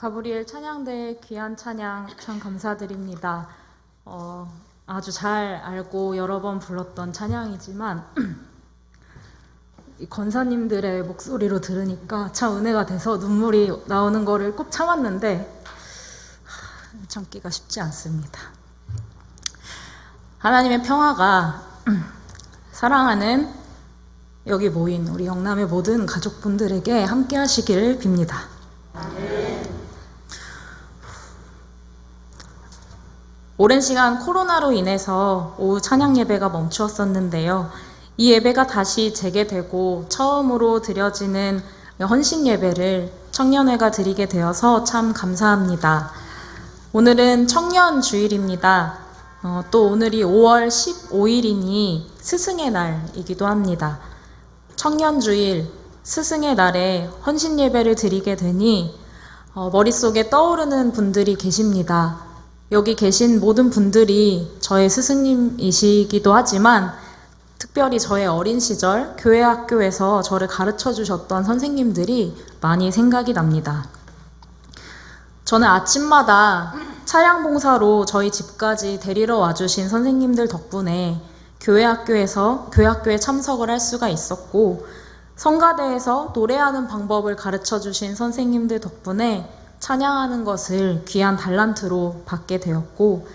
가브리엘 찬양대의 귀한 찬양 참 감사드립니다. 아주 잘 알고 여러 번 불렀던 찬양이지만 이 권사님들의 목소리로 들으니까 참 은혜가 돼서 눈물이 나오는 거를 꼭 참았는데 참기가 쉽지 않습니다. 하나님의 평화가 사랑하는 여기 모인 우리 영남의 모든 가족분들에게 함께 하시기를 빕니다. 오랜 시간 코로나로 인해서 오후 찬양 예배가 멈추었었는데요. 이 예배가 다시 재개되고 처음으로 드려지는 헌신 예배를 청년회가 드리게 되어서 참 감사합니다. 오늘은 청년 주일입니다. 또 오늘이 5월 15일이니 스승의 날이기도 합니다. 청년 주일, 스승의 날에 헌신 예배를 드리게 되니 머릿속에 떠오르는 분들이 계십니다. 여기 계신 모든 분들이 저의 스승님이시기도 하지만 특별히 저의 어린 시절 교회 학교에서 저를 가르쳐 주셨던 선생님들이 많이 생각이 납니다. 저는 아침마다 차량 봉사로 저희 집까지 데리러 와주신 선생님들 덕분에 교회 학교에 참석을 할 수가 있었고, 성가대에서 노래하는 방법을 가르쳐 주신 선생님들 덕분에 찬양하는 것을 귀한 달란트로 받게 되었고,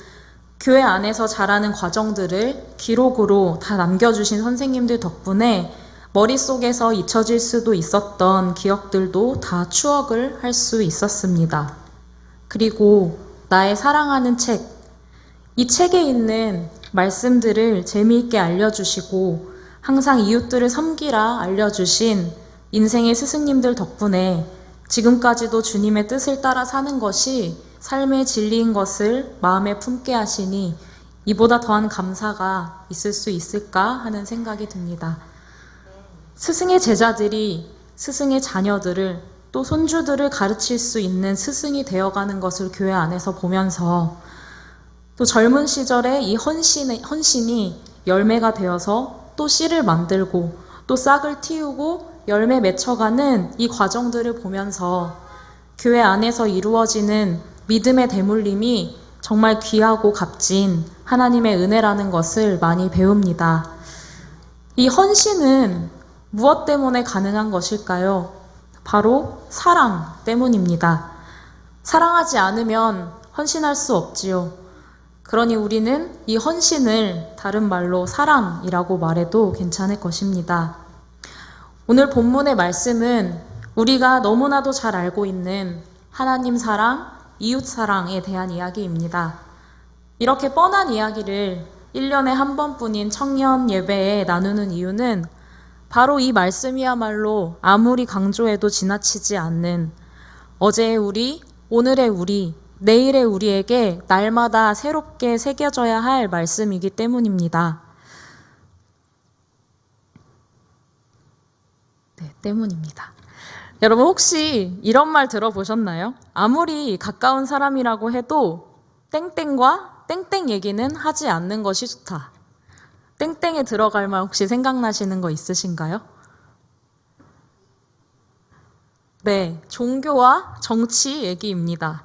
교회 안에서 자라는 과정들을 기록으로 다 남겨주신 선생님들 덕분에 머릿속에서 잊혀질 수도 있었던 기억들도 다 추억을 할 수 있었습니다. 그리고 나의 사랑하는 책, 이 책에 있는 말씀들을 재미있게 알려주시고 항상 이웃들을 섬기라 알려주신 인생의 스승님들 덕분에 지금까지도 주님의 뜻을 따라 사는 것이 삶의 진리인 것을 마음에 품게 하시니 이보다 더한 감사가 있을 수 있을까 하는 생각이 듭니다. 스승의 제자들이 스승의 자녀들을 또 손주들을 가르칠 수 있는 스승이 되어가는 것을 교회 안에서 보면서 또 젊은 시절에 이 헌신이 열매가 되어서 또 씨를 만들고 또 싹을 틔우고 열매 맺혀가는 이 과정들을 보면서 교회 안에서 이루어지는 믿음의 대물림이 정말 귀하고 값진 하나님의 은혜라는 것을 많이 배웁니다. 이 헌신은 무엇 때문에 가능한 것일까요? 바로 사랑 때문입니다. 사랑하지 않으면 헌신할 수 없지요. 그러니 우리는 이 헌신을 다른 말로 사랑이라고 말해도 괜찮을 것입니다. 오늘 본문의 말씀은 우리가 너무나도 잘 알고 있는 하나님 사랑, 이웃 사랑에 대한 이야기입니다. 이렇게 뻔한 이야기를 1년에 한 번뿐인 청년 예배에 나누는 이유는 바로 이 말씀이야말로 아무리 강조해도 지나치지 않는 어제의 우리, 오늘의 우리, 내일의 우리에게 날마다 새롭게 새겨져야 할 말씀이기 때문입니다. 때문입니다. 여러분 혹시 이런 말 들어보셨나요? 아무리 가까운 사람이라고 해도 땡땡과 땡땡 얘기는 하지 않는 것이 좋다. 땡땡에 들어갈 말 혹시 생각나시는 거 있으신가요? 네, 종교와 정치 얘기입니다.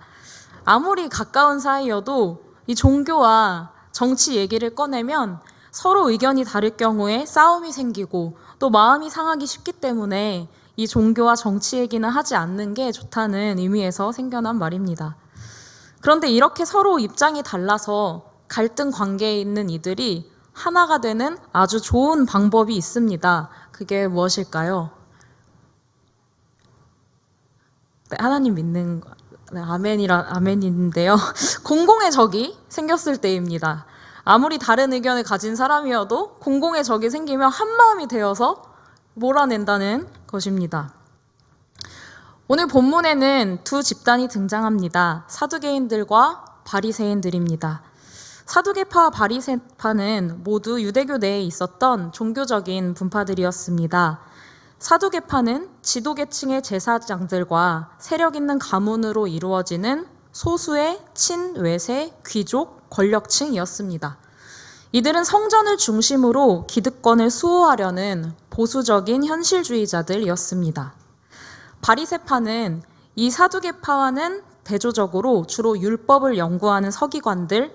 아무리 가까운 사이여도 이 종교와 정치 얘기를 꺼내면 서로 의견이 다를 경우에 싸움이 생기고 또 마음이 상하기 쉽기 때문에 이 종교와 정치 얘기는 하지 않는 게 좋다는 의미에서 생겨난 말입니다. 그런데 이렇게 서로 입장이 달라서 갈등 관계에 있는 이들이 하나가 되는 아주 좋은 방법이 있습니다. 그게 무엇일까요? 네, 하나님 믿는 거. 네, 아멘인데요. 공공의 적이 생겼을 때입니다. 아무리 다른 의견을 가진 사람이어도 공공의 적이 생기면 한마음이 되어서 몰아낸다는 것입니다. 오늘 본문에는 두 집단이 등장합니다. 사두개인들과 바리새인들입니다. 사두개파와 바리새파는 모두 유대교 내에 있었던 종교적인 분파들이었습니다. 사두개파는 지도계층의 제사장들과 세력 있는 가문으로 이루어지는 소수의 친외세, 귀족, 권력층이었습니다. 이들은 성전을 중심으로 기득권을 수호하려는 보수적인 현실주의자들이었습니다. 바리새파는 이 사두개파와는 대조적으로 주로 율법을 연구하는 서기관들,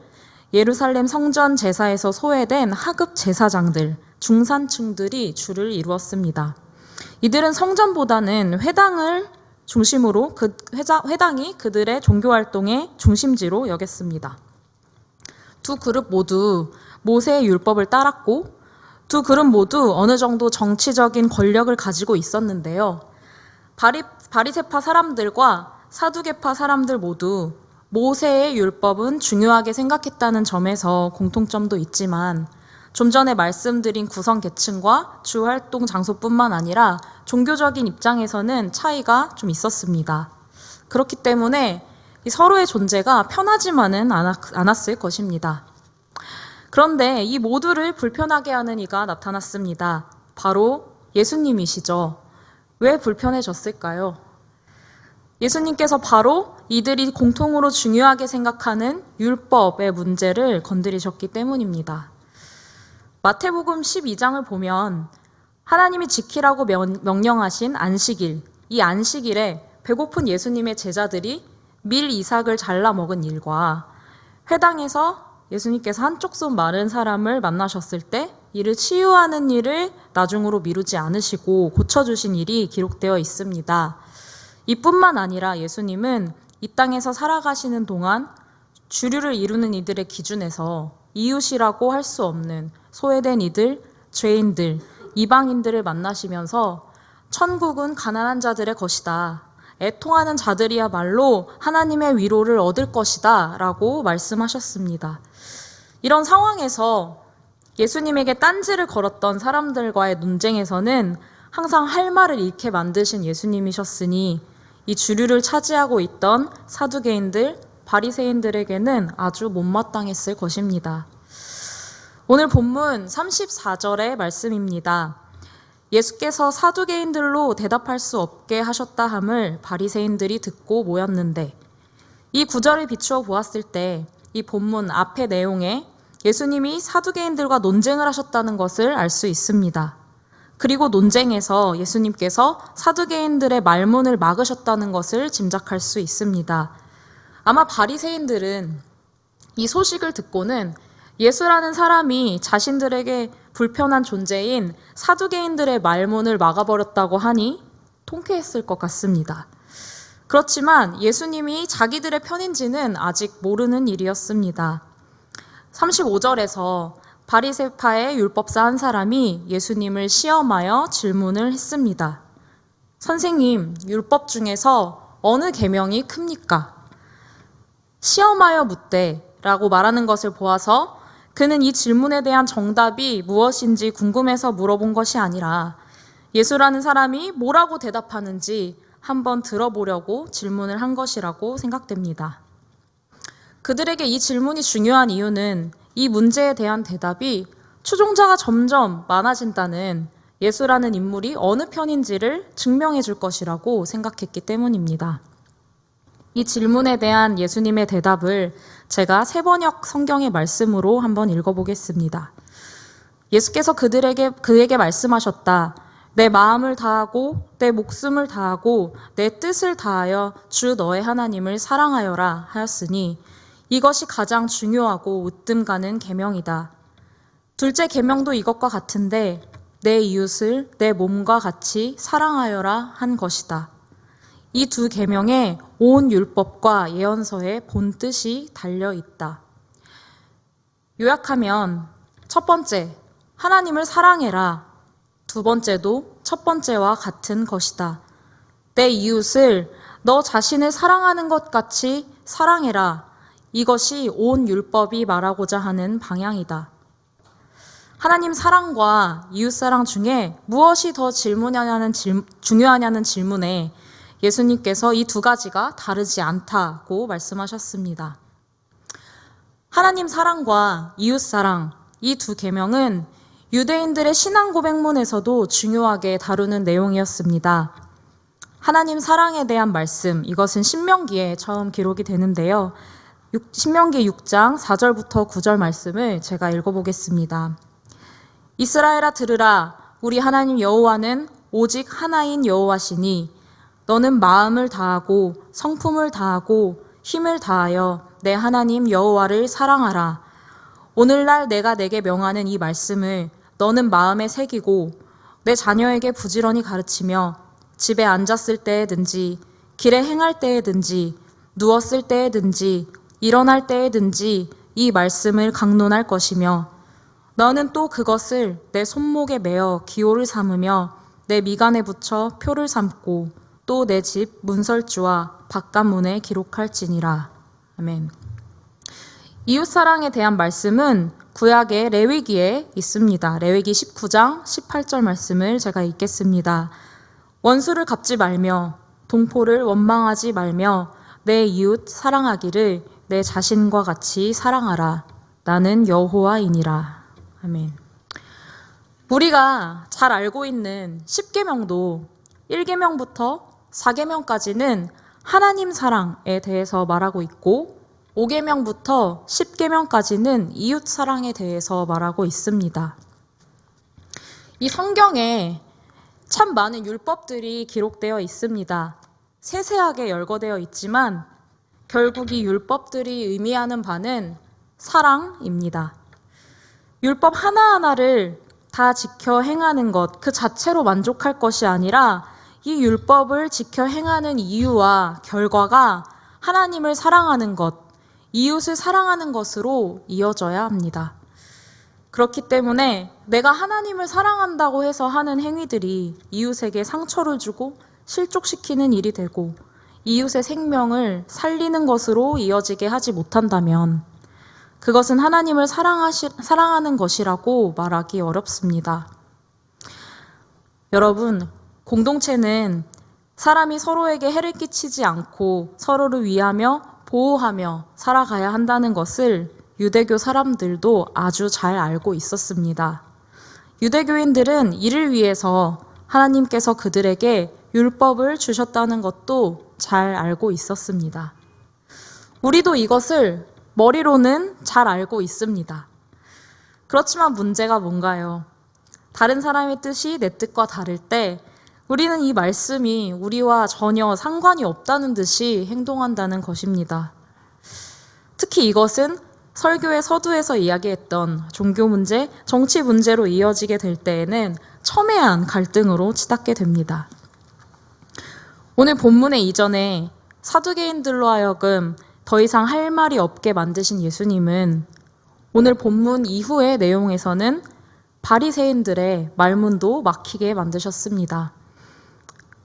예루살렘 성전 제사에서 소외된 하급 제사장들, 중산층들이 주를 이루었습니다. 이들은 성전보다는 회당을 중심으로 회당이 그들의 종교 활동의 중심지로 여겼습니다. 두 그룹 모두 모세의 율법을 따랐고 두 그룹 모두 어느 정도 정치적인 권력을 가지고 있었는데요. 바리새파 사람들과 사두개파 사람들 모두 모세의 율법은 중요하게 생각했다는 점에서 공통점도 있지만 좀 전에 말씀드린 구성 계층과 주 활동 장소뿐만 아니라 종교적인 입장에서는 차이가 좀 있었습니다. 그렇기 때문에 서로의 존재가 편하지만은 않았을 것입니다. 그런데 이 모두를 불편하게 하는 이가 나타났습니다. 바로 예수님이시죠. 왜 불편해졌을까요? 예수님께서 바로 이들이 공통으로 중요하게 생각하는 율법의 문제를 건드리셨기 때문입니다. 마태복음 12장을 보면 하나님이 지키라고 명령하신 안식일, 이 안식일에 배고픈 예수님의 제자들이 밀 이삭을 잘라 먹은 일과 회당에서 예수님께서 한쪽 손 마른 사람을 만나셨을 때 이를 치유하는 일을 나중으로 미루지 않으시고 고쳐주신 일이 기록되어 있습니다. 이뿐만 아니라 예수님은 이 땅에서 살아가시는 동안 주류를 이루는 이들의 기준에서 이웃이라고 할 수 없는 소외된 이들, 죄인들, 이방인들을 만나시면서 천국은 가난한 자들의 것이다. 애통하는 자들이야말로 하나님의 위로를 얻을 것이다 라고 말씀하셨습니다. 이런 상황에서 예수님에게 딴지를 걸었던 사람들과의 논쟁에서는 항상 할 말을 잃게 만드신 예수님이셨으니 이 주류를 차지하고 있던 사두개인들, 바리새인들에게는 아주 못마땅했을 것입니다. 오늘 본문 34절의 말씀입니다. 예수께서 사두개인들로 대답할 수 없게 하셨다 함을 바리새인들이 듣고 모였는데, 이 구절을 비추어 보았을 때 이 본문 앞의 내용에 예수님이 사두개인들과 논쟁을 하셨다는 것을 알 수 있습니다. 그리고 논쟁에서 예수님께서 사두개인들의 말문을 막으셨다는 것을 짐작할 수 있습니다. 아마 바리새인들은 이 소식을 듣고는 예수라는 사람이 자신들에게 불편한 존재인 사두개인들의 말문을 막아버렸다고 하니 통쾌했을 것 같습니다. 그렇지만 예수님이 자기들의 편인지는 아직 모르는 일이었습니다. 35절에서 바리새파의 율법사 한 사람이 예수님을 시험하여 질문을 했습니다. 선생님, 율법 중에서 어느 계명이 큽니까? 시험하여 묻되 라고 말하는 것을 보아서 그는 이 질문에 대한 정답이 무엇인지 궁금해서 물어본 것이 아니라 예수라는 사람이 뭐라고 대답하는지 한번 들어보려고 질문을 한 것이라고 생각됩니다. 그들에게 이 질문이 중요한 이유는 이 문제에 대한 대답이 추종자가 점점 많아진다는 예수라는 인물이 어느 편인지를 증명해 줄 것이라고 생각했기 때문입니다. 이 질문에 대한 예수님의 대답을 제가 세번역 성경의 말씀으로 한번 읽어보겠습니다. 예수께서 그에게 말씀하셨다. 내 마음을 다하고 내 목숨을 다하고 내 뜻을 다하여 주 너의 하나님을 사랑하여라 하였으니 이것이 가장 중요하고 으뜸 가는 계명이다. 둘째 계명도 이것과 같은데 내 이웃을 내 몸과 같이 사랑하여라 한 것이다. 이 두 계명에 온 율법과 예언서의 본뜻이 달려 있다. 요약하면 첫 번째, 하나님을 사랑해라. 두 번째도 첫 번째와 같은 것이다. 내 이웃을 너 자신을 사랑하는 것 같이 사랑해라. 이것이 온 율법이 말하고자 하는 방향이다. 하나님 사랑과 이웃 사랑 중에 무엇이 더 중요하냐는 질문에 예수님께서 이 두 가지가 다르지 않다고 말씀하셨습니다. 하나님 사랑과 이웃 사랑, 이 두 계명은 유대인들의 신앙 고백문에서도 중요하게 다루는 내용이었습니다. 하나님 사랑에 대한 말씀, 이것은 신명기에 처음 기록이 되는데요. 신명기 6장 4절부터 9절 말씀을 제가 읽어보겠습니다. 이스라엘아 들으라, 우리 하나님 여호와는 오직 하나인 여호와시니 너는 마음을 다하고 성품을 다하고 힘을 다하여 내 하나님 여호와를 사랑하라. 오늘날 내가 내게 명하는 이 말씀을 너는 마음에 새기고 내 자녀에게 부지런히 가르치며 집에 앉았을 때에든지 길에 행할 때에든지 누웠을 때에든지 일어날 때에든지 이 말씀을 강론할 것이며 너는 또 그것을 내 손목에 매어 기호를 삼으며 내 미간에 붙여 표를 삼고 또 내 집 문설주와 바깥문에 기록할지니라. 아멘. 이웃사랑에 대한 말씀은 구약의 레위기에 있습니다. 레위기 19장 18절 말씀을 제가 읽겠습니다. 원수를 갚지 말며 동포를 원망하지 말며 내 이웃 사랑하기를 내 자신과 같이 사랑하라. 나는 여호와이니라. 아멘. 우리가 잘 알고 있는 10계명도 1계명부터 4계명까지는 하나님 사랑에 대해서 말하고 있고 5계명부터 10계명까지는 이웃 사랑에 대해서 말하고 있습니다. 이 성경에 참 많은 율법들이 기록되어 있습니다. 세세하게 열거되어 있지만 결국 이 율법들이 의미하는 바는 사랑입니다. 율법 하나하나를 다 지켜 행하는 것, 그 자체로 만족할 것이 아니라 이 율법을 지켜 행하는 이유와 결과가 하나님을 사랑하는 것, 이웃을 사랑하는 것으로 이어져야 합니다. 그렇기 때문에 내가 하나님을 사랑한다고 해서 하는 행위들이 이웃에게 상처를 주고 실족시키는 일이 되고 이웃의 생명을 살리는 것으로 이어지게 하지 못한다면 그것은 하나님을 사랑하는 것이라고 말하기 어렵습니다. 여러분, 공동체는 사람이 서로에게 해를 끼치지 않고 서로를 위하며 보호하며 살아가야 한다는 것을 유대교 사람들도 아주 잘 알고 있었습니다. 유대교인들은 이를 위해서 하나님께서 그들에게 율법을 주셨다는 것도 잘 알고 있었습니다. 우리도 이것을 머리로는 잘 알고 있습니다. 그렇지만 문제가 뭔가요? 다른 사람의 뜻이 내 뜻과 다를 때 우리는 이 말씀이 우리와 전혀 상관이 없다는 듯이 행동한다는 것입니다. 특히 이것은 설교의 서두에서 이야기했던 종교 문제, 정치 문제로 이어지게 될 때에는 첨예한 갈등으로 치닫게 됩니다. 오늘 본문의 이전에 사두개인들로 하여금 더 이상 할 말이 없게 만드신 예수님은 오늘 본문 이후의 내용에서는 바리새인들의 말문도 막히게 만드셨습니다.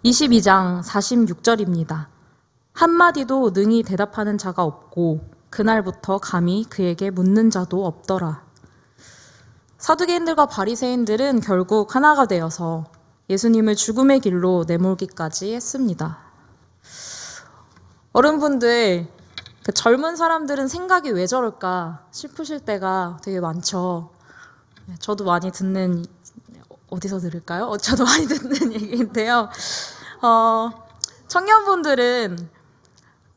22장 46절입니다. 한마디도 능히 대답하는 자가 없고 그날부터 감히 그에게 묻는 자도 없더라. 사두개인들과 바리새인들은 결국 하나가 되어서 예수님을 죽음의 길로 내몰기까지 했습니다. 어른분들, 젊은 사람들은 생각이 왜 저럴까 싶으실 때가 되게 많죠. 저도 많이 듣는, 어디서 들을까요? 저도 많이 듣는 얘기인데요.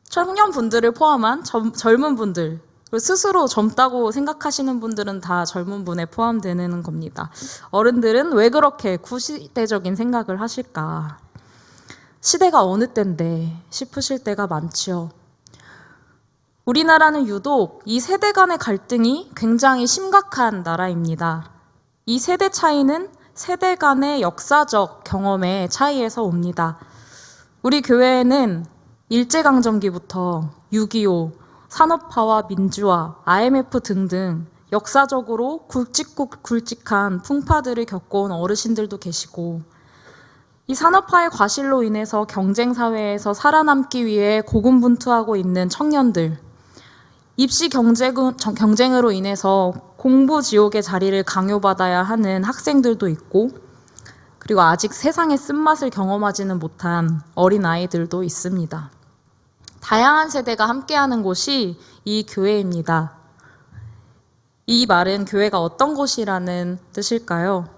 청년분들을 포함한 젊은 분들, 스스로 젊다고 생각하시는 분들은 다 젊은 분에 포함되는 겁니다. 어른들은 왜 그렇게 구시대적인 생각을 하실까? 시대가 어느 때인데 싶으실 때가 많죠. 우리나라는 유독 이 세대 간의 갈등이 굉장히 심각한 나라입니다. 이 세대 차이는 세대 간의 역사적 경험의 차이에서 옵니다. 우리 교회에는 일제강점기부터 6.25, 산업화와 민주화, IMF 등등 역사적으로 굵직한 풍파들을 겪어온 어르신들도 계시고 이 산업화의 과실로 인해서 경쟁사회에서 살아남기 위해 고군분투하고 있는 청년들, 입시 경쟁으로 인해서 공부 지옥의 자리를 강요받아야 하는 학생들도 있고 그리고 아직 세상의 쓴맛을 경험하지는 못한 어린아이들도 있습니다. 다양한 세대가 함께하는 곳이 이 교회입니다. 이 말은 교회가 어떤 곳이라는 뜻일까요?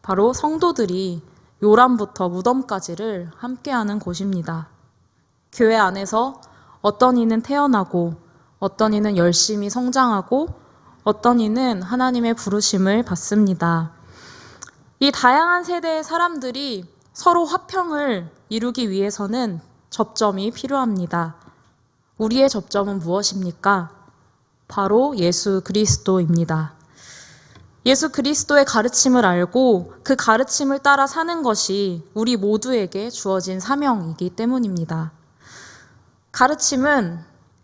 바로 성도들이 요람부터 무덤까지를 함께하는 곳입니다. 교회 안에서 어떤 이는 태어나고 어떤 이는 열심히 성장하고 어떤 이는 하나님의 부르심을 받습니다. 이 다양한 세대의 사람들이 서로 화평을 이루기 위해서는 접점이 필요합니다. 우리의 접점은 무엇입니까? 바로 예수 그리스도입니다. 예수 그리스도의 가르침을 알고 그 가르침을 따라 사는 것이 우리 모두에게 주어진 사명이기 때문입니다.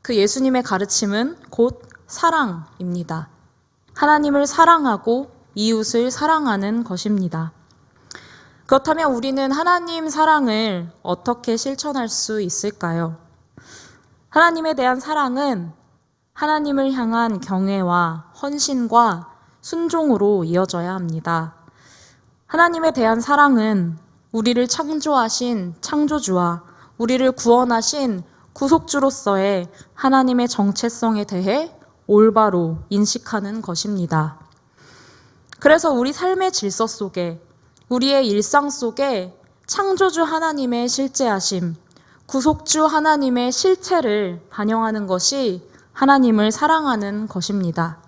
그 예수님의 가르침은 곧 사랑입니다. 하나님을 사랑하고 이웃을 사랑하는 것입니다. 그렇다면 우리는 하나님 사랑을 어떻게 실천할 수 있을까요? 하나님에 대한 사랑은 하나님을 향한 경외와 헌신과 순종으로 이어져야 합니다. 하나님에 대한 사랑은 우리를 창조하신 창조주와 우리를 구원하신 구속주로서의 하나님의 정체성에 대해 올바로 인식하는 것입니다. 그래서 우리 삶의 질서 속에, 우리의 일상 속에 창조주 하나님의 실제하심, 구속주 하나님의 실체를 반영하는 것이 하나님을 사랑하는 것입니다.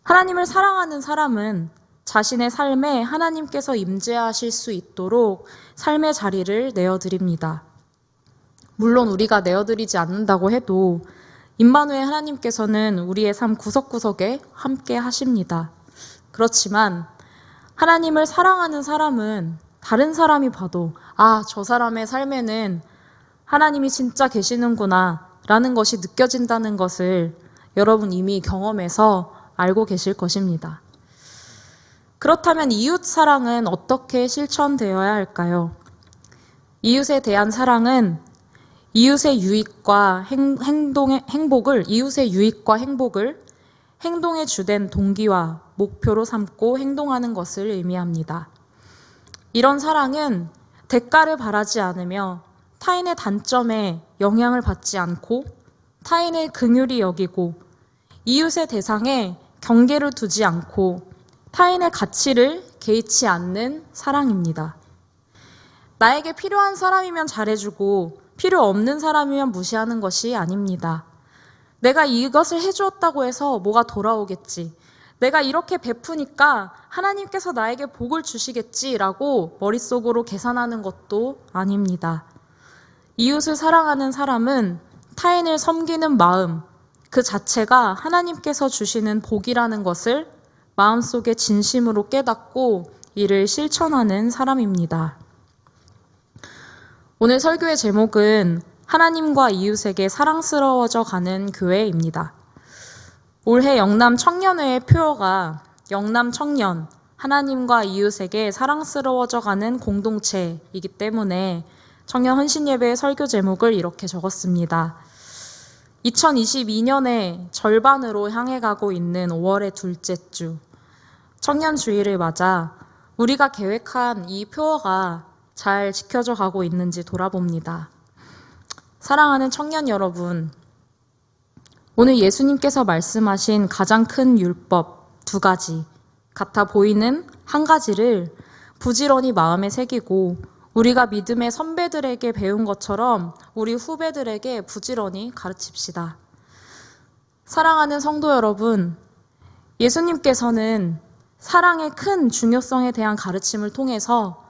하나님을 사랑하는 사람은 자신의 삶에 하나님께서 임재하실 수 있도록 삶의 자리를 내어드립니다. 물론 우리가 내어드리지 않는다고 해도 임마누엘 하나님께서는 우리의 삶 구석구석에 함께 하십니다. 그렇지만 하나님을 사랑하는 사람은 다른 사람이 봐도 저 사람의 삶에는 하나님이 진짜 계시는구나 라는 것이 느껴진다는 것을 여러분 이미 경험해서 알고 계실 것입니다. 그렇다면 이웃 사랑은 어떻게 실천되어야 할까요? 이웃에 대한 사랑은 이웃의 유익과 행복을 행동의 주된 동기와 목표로 삼고 행동하는 것을 의미합니다. 이런 사랑은 대가를 바라지 않으며 타인의 단점에 영향을 받지 않고 타인을 긍휼히 여기고 이웃의 대상에 경계를 두지 않고 타인의 가치를 개의치 않는 사랑입니다. 나에게 필요한 사람이면 잘해주고 필요 없는 사람이면 무시하는 것이 아닙니다. 내가 이것을 해주었다고 해서 뭐가 돌아오겠지. 내가 이렇게 베푸니까 하나님께서 나에게 복을 주시겠지라고 머릿속으로 계산하는 것도 아닙니다. 이웃을 사랑하는 사람은 타인을 섬기는 마음, 그 자체가 하나님께서 주시는 복이라는 것을 마음속에 진심으로 깨닫고 이를 실천하는 사람입니다. 오늘 설교의 제목은 하나님과 이웃에게 사랑스러워져 가는 교회입니다. 올해 영남 청년회의 표어가 영남 청년, 하나님과 이웃에게 사랑스러워져 가는 공동체이기 때문에 청년 헌신예배의 설교 제목을 이렇게 적었습니다. 2022년의 절반으로 향해 가고 있는 5월의 둘째 주, 청년 주일을 맞아 우리가 계획한 이 표어가 잘 지켜져 가고 있는지 돌아봅니다. 사랑하는 청년 여러분, 오늘 예수님께서 말씀하신 가장 큰 율법 2가지, 같아 보이는 한 가지를 부지런히 마음에 새기고 우리가 믿음의 선배들에게 배운 것처럼 우리 후배들에게 부지런히 가르칩시다. 사랑하는 성도 여러분, 예수님께서는 사랑의 큰 중요성에 대한 가르침을 통해서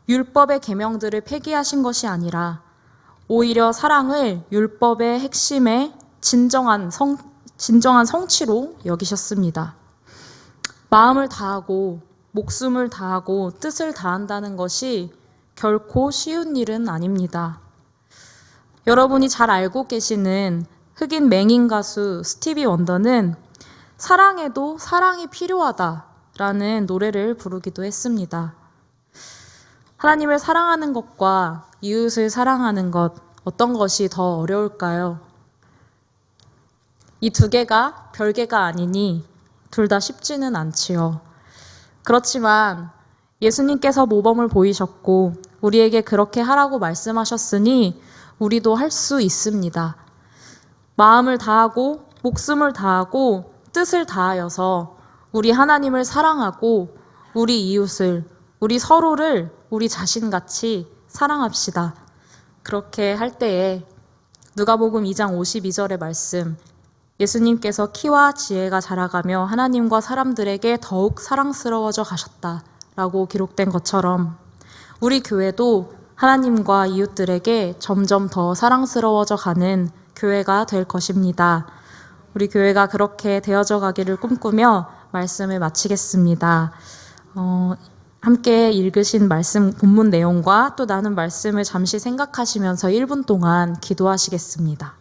율법의 계명들을 폐기하신 것이 아니라 오히려 사랑을 율법의 핵심의 진정한 성취로 여기셨습니다. 마음을 다하고 목숨을 다하고 뜻을 다한다는 것이 결코 쉬운 일은 아닙니다. 여러분이 잘 알고 계시는 흑인 맹인 가수 스티비 원더는 사랑에도 사랑이 필요하다라는 노래를 부르기도 했습니다. 하나님을 사랑하는 것과 이웃을 사랑하는 것, 어떤 것이 더 어려울까요? 이 2개가 별개가 아니니 둘 다 쉽지는 않지요. 그렇지만 예수님께서 모범을 보이셨고 우리에게 그렇게 하라고 말씀하셨으니 우리도 할 수 있습니다. 마음을 다하고 목숨을 다하고 뜻을 다하여서 우리 하나님을 사랑하고 우리 이웃을, 우리 서로를 우리 자신같이 사랑합시다. 그렇게 할 때에 누가복음 2장 52절의 말씀, 예수님께서 키와 지혜가 자라가며 하나님과 사람들에게 더욱 사랑스러워져 가셨다라고 기록된 것처럼 우리 교회도 하나님과 이웃들에게 점점 더 사랑스러워져 가는 교회가 될 것입니다. 우리 교회가 그렇게 되어져 가기를 꿈꾸며 말씀을 마치겠습니다. 함께 읽으신 말씀 본문 내용과 또 나눈 말씀을 잠시 생각하시면서 1분 동안 기도하시겠습니다.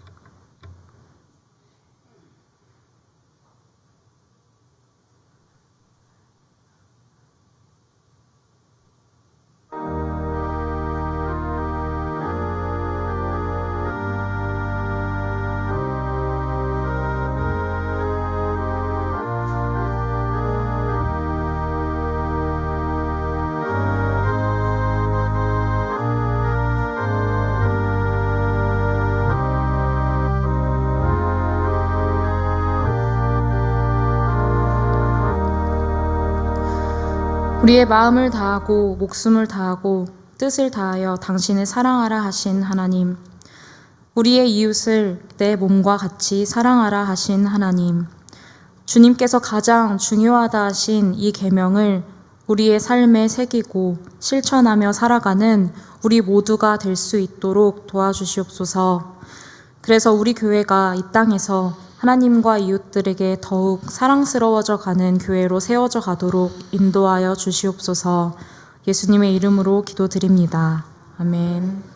우리의 마음을 다하고 목숨을 다하고 뜻을 다하여 당신을 사랑하라 하신 하나님, 우리의 이웃을 내 몸과 같이 사랑하라 하신 하나님, 주님께서 가장 중요하다 하신 이 계명을 우리의 삶에 새기고 실천하며 살아가는 우리 모두가 될 수 있도록 도와주시옵소서. 그래서 우리 교회가 이 땅에서 하나님과 이웃들에게 더욱 사랑스러워져 가는 교회로 세워져 가도록 인도하여 주시옵소서. 예수님의 이름으로 기도드립니다. 아멘.